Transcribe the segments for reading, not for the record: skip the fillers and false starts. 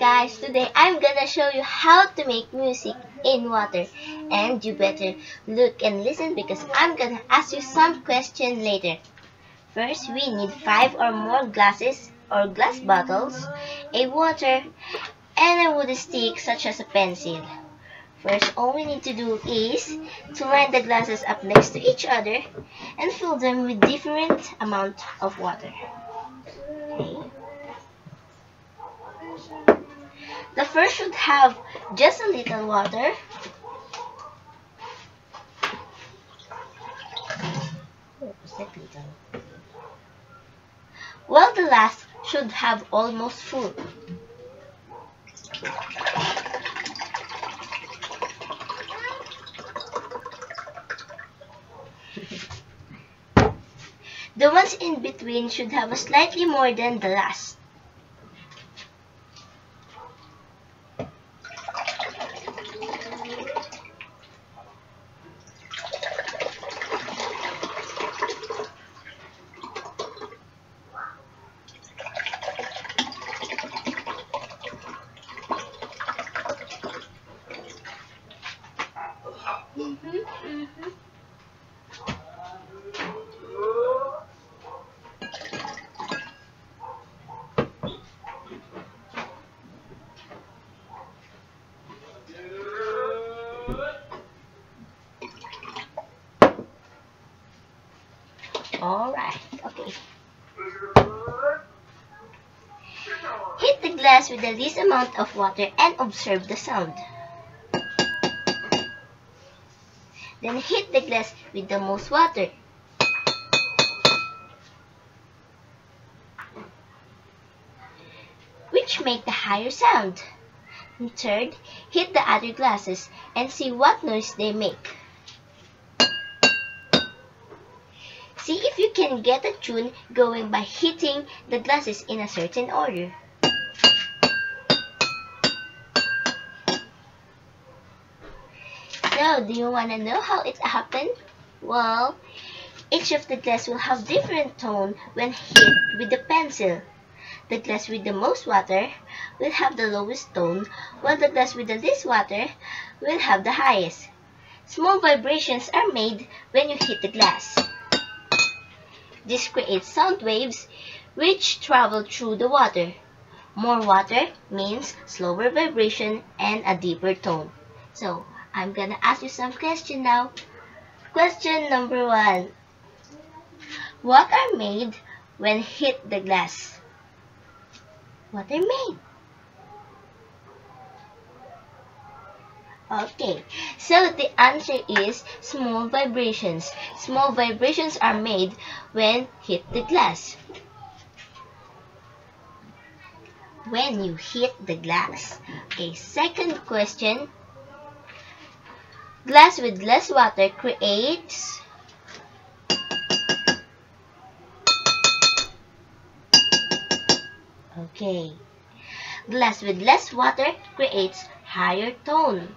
guys, today I'm gonna show you how to make music in water, and you better look and listen because I'm gonna ask you some question later. First, we need 5 or more glasses or glass bottles, a water, and a wooden stick such as a pencil. First, all we need to do is to line the glasses up next to each other and fill them with different amount of water. Okay. The first should have just a little water. While the last should have almost full. The ones in between should have a slightly more than the last. Alright, okay. Hit the glass with the least amount of water and observe the sound. Then hit the glass with the most water. Which make the higher sound. And third, hit the other glasses and see what noise they make. See if you can get a tune going by hitting the glasses in a certain order. So, do you want to know how it happened? Well, each of the glass will have different tone when hit with the pencil. The glass with the most water will have the lowest tone, while the glass with the least water will have the highest. Small vibrations are made when you hit the glass. This creates sound waves which travel through the water. More water means slower vibration and a deeper tone. So, I'm gonna ask you some questions now. Question number 1. What are made when hit the glass? What are made? Okay, so the answer is small vibrations. Small vibrations are made when hit the glass. When you hit the glass. Okay, second question. Glass with less water creates Okay. Glass with less water creates higher tone.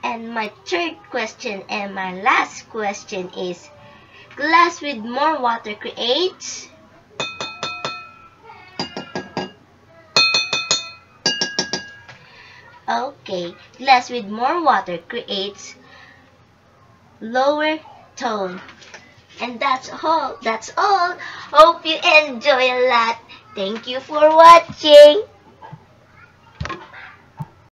And my third question and my last question is, glass with more water creates Okay, glass with more water creates lower tone. And that's all. Hope you enjoy a lot. Thank you for watching.